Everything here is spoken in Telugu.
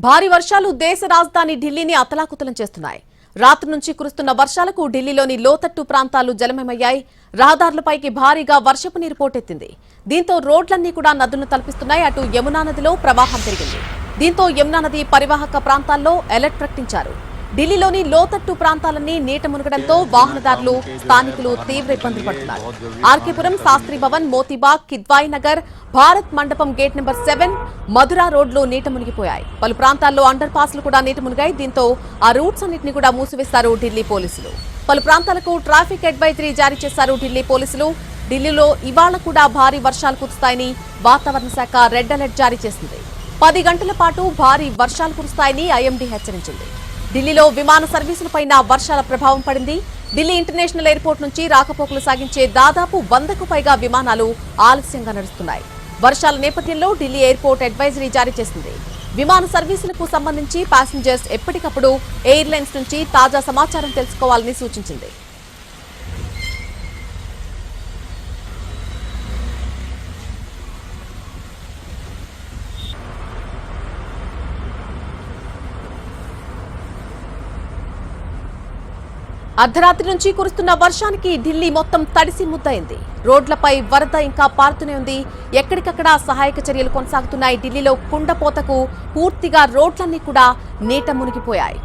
భారీ వర్షాలు దేశ రాజధాని ఢిల్లీని అతలాకుతలం చేస్తున్నాయి. రాత్రి నుంచి కురుస్తున్న వర్షాలకు ఢిల్లీలోని లోతట్టు ప్రాంతాలు జలమయమయ్యాయి. రహదారులపైకి భారీగా వర్షపు నీరు పోటెత్తింది. దీంతో రోడ్లన్నీ కూడా నదులను తలపిస్తున్నాయి. అటు యమునా నదిలో ప్రవాహం పెరిగింది. దీంతో యమునా నది పరివాహక ప్రాంతాల్లో అలర్ట్ ప్రకటించారు. ఢిల్లీలోని లోతట్టు ప్రాంతాలన్నీ నీట మునగడంతో వాహనదారులు, స్థానికులు తీవ్ర ఇబ్బందులు పడుతున్నారు. ఆర్కేపురం, శాస్త్రి భవన్, మోతీబాగ్, కిద్వాయి నగర్, భారత్ మండపం గేట్ నెంబర్ 7, మధురా రోడ్లు నీట మునిగిపోయాయి. పలు ప్రాంతాల్లో అండర్ పాస్లు కూడా నీట మునిగాయి. దీంతో ఆ రూట్స్ అన్నింటినీ కూడా మూసివేశారు ఢిల్లీ పోలీసులు. పలు ప్రాంతాలకు ట్రాఫిక్ అడ్వైజరీ జారీ చేశారు ఢిల్లీ పోలీసులు. ఢిల్లీలో ఇవాళ కూడా భారీ వర్షాలు కురుస్తాయని వాతావరణ శాఖ రెడ్ అలర్ట్ జారీ చేసింది. 10 గంటల పాటు భారీ వర్షాలు కురుస్తాయని ఐఎండీ హెచ్చరించింది. ఢిల్లీలో విమాన సర్వీసులపైన వర్షాల ప్రభావం పడింది. ఢిల్లీ ఇంటర్నేషనల్ ఎయిర్పోర్ట్ నుంచి రాకపోకలు సాగించే దాదాపు 100కు పైగా విమానాలు ఆలస్యంగా నడుస్తున్నాయి. వర్షాల నేపథ్యంలో ఢిల్లీ ఎయిర్పోర్ట్ అడ్వైజరీ జారీ చేసింది. విమాన సర్వీసులకు సంబంధించి ప్యాసింజర్స్ ఎప్పటికప్పుడు ఎయిర్లైన్స్ నుంచి తాజా సమాచారం తెలుసుకోవాలని సూచించింది. అర్ధరాత్రి నుంచి కురుస్తున్న వర్షానికి ఢిల్లీ మొత్తం తడిసి ముద్దయింది. రోడ్లపై వరద ఇంకా పారుతూనే ఉంది. ఎక్కడికక్కడ సహాయక చర్యలు కొనసాగుతున్నాయి. ఢిల్లీలో కుండపోతకు పూర్తిగా రోడ్లన్నీ కూడా నీట మునిగిపోయాయి.